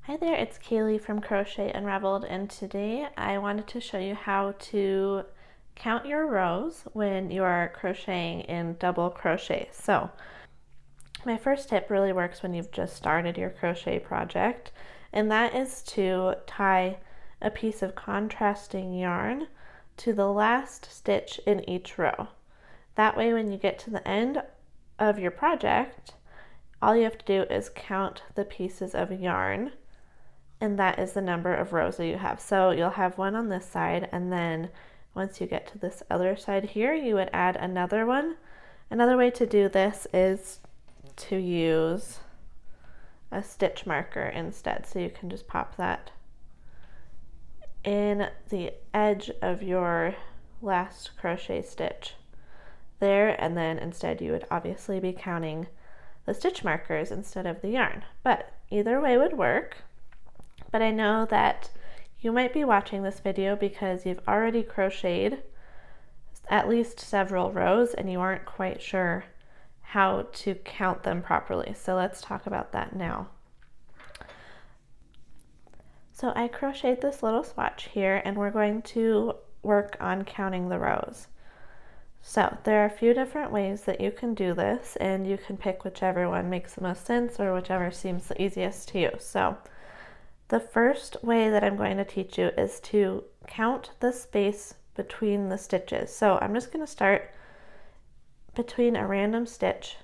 Hi there, it's Kaylee from Crochet Unraveled, and today I wanted to show you how to count your rows when you are crocheting in double crochet. So my first tip really works when you've just started your crochet project, and that is to tie a piece of contrasting yarn to the last stitch in each row. That way when you get to the end of your project, all you have to do is count the pieces of yarn, and that is the number of rows that you have. So you'll have one on this side, and then once you get to this other side here, you would add another one. Another way to do this is to use a stitch marker instead. So you can just pop that in the edge of your last crochet stitch there, and then instead you would obviously be counting the stitch markers instead of the yarn. But either way would work. But I know that you might be watching this video because you've already crocheted at least several rows and you aren't quite sure how to count them properly. So let's talk about that now. So I crocheted this little swatch here, and we're going to work on counting the rows. So there are a few different ways that you can do this, and you can pick whichever one makes the most sense or whichever seems the easiest to you. So the first way that I'm going to teach you is to count the space between the stitches. So I'm just going to start between a random stitch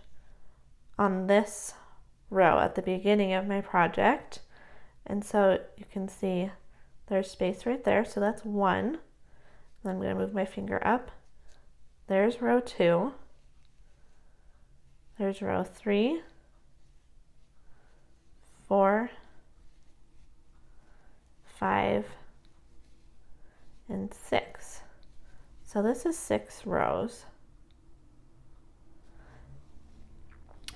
on this row at the beginning of my project. And so you can see there's space right there. So that's one. Then I'm going to move my finger up. There's row 2. There's row 3, 4, 5, and 6. So this is 6 rows.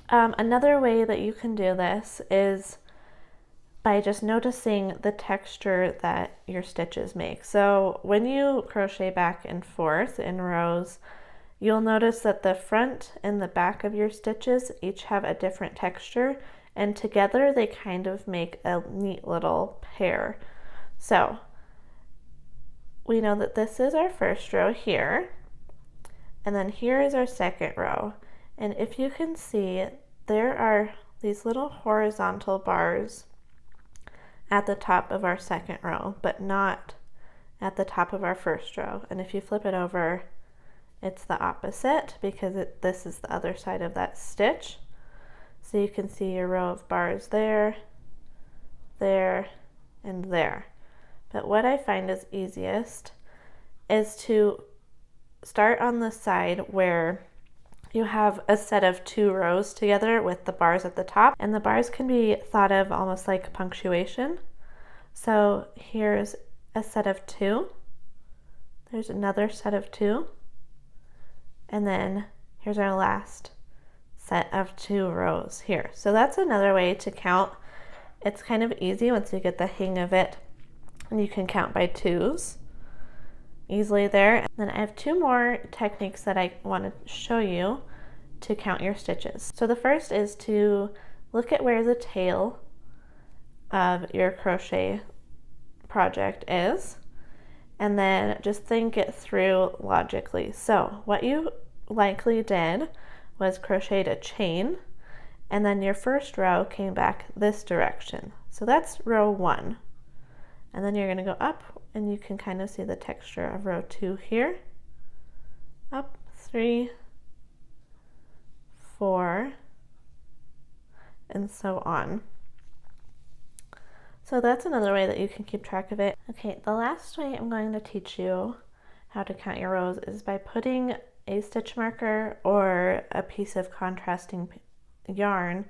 Another way that you can do this is by just noticing the texture that your stitches make. So when you crochet back and forth in rows, you'll notice that the front and the back of your stitches each have a different texture, and together they kind of make a neat little pair. So we know that this is our first row here, and then here is our second row. And if you can see, there are these little horizontal bars at the top of our second row, but not at the top of our first row. And if you flip it over, it's the opposite because this is the other side of that stitch. So you can see your row of bars there, there, and there. But what I find is easiest is to start on the side where you have a set of 2 rows together with the bars at the top, and the bars can be thought of almost like punctuation. So here's a set of 2, there's another set of 2, and then here's our last set of 2 rows here. So that's another way to count. It's kind of easy once you get the hang of it, and you can count by 2s easily there. And then I have 2 more techniques that I want to show you to count your stitches. So the first is to look at where the tail of your crochet project is, and then just think it through logically. So what you likely did was crocheted a chain, and then your first row came back this direction. So that's row 1. And then you're going to go up, and you can kind of see the texture of row 2 here. Up, 3, 4, and so on. So that's another way that you can keep track of it. Okay, the last way I'm going to teach you how to count your rows is by putting a stitch marker or a piece of contrasting yarn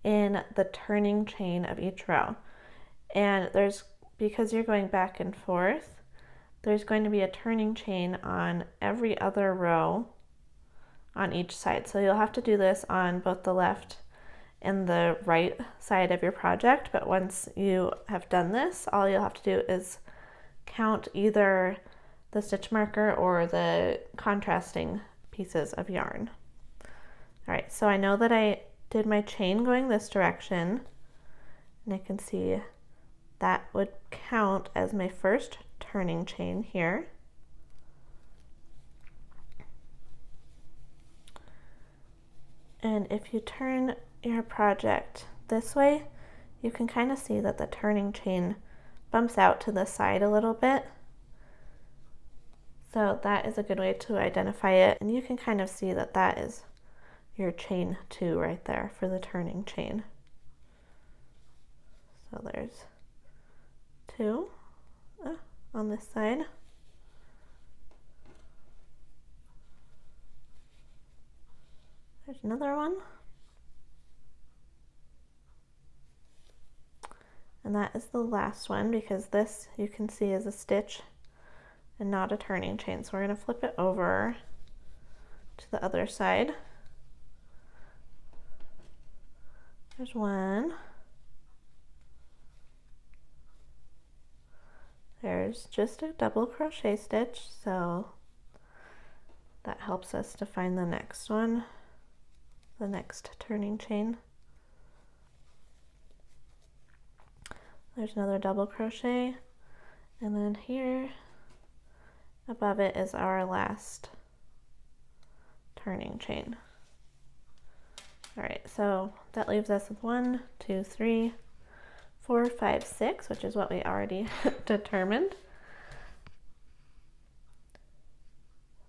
in the turning chain of each row. And because you're going back and forth, there's going to be a turning chain on every other row on each side. So you'll have to do this on both the left and the right side of your project, but once you have done this, all you'll have to do is count either the stitch marker or the contrasting pieces of yarn. All right, so I know that I did my chain going this direction, and I can see that would count as my first turning chain here. And if you turn your project this way, you can kind of see that the turning chain bumps out to the side a little bit. So that is a good way to identify it. And you can kind of see that that is your chain 2 right there for the turning chain. So there's 2 on this side. There's another one. And that is the last one, because this you can see is a stitch and not a turning chain. So we're going to flip it over to the other side. There's one. There's just a double crochet stitch, so that helps us to find the next one, the next turning chain. There's another double crochet, and then here above it is our last turning chain. All right, so that leaves us with 1, 2, 3, 4, 5, 6, which is what we already determined.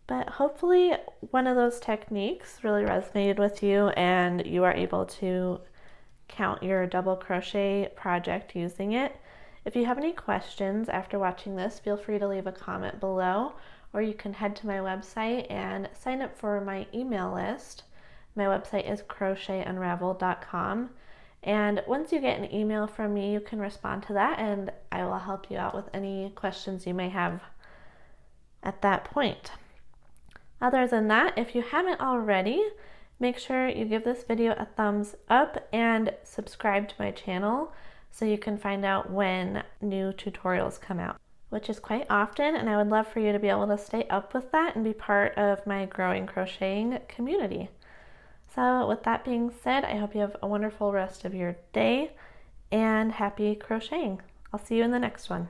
But hopefully one of those techniques really resonated with you and you are able to count your double crochet project using it. If you have any questions after watching this, feel free to leave a comment below, or you can head to my website and sign up for my email list. My website is crochetunraveled.com. And once you get an email from me, you can respond to that and I will help you out with any questions you may have at that point. Other than that, if you haven't already, make sure you give this video a thumbs up and subscribe to my channel so you can find out when new tutorials come out, which is quite often, and I would love for you to be able to stay up with that and be part of my growing crocheting community. So with that being said, I hope you have a wonderful rest of your day and happy crocheting. I'll see you in the next one.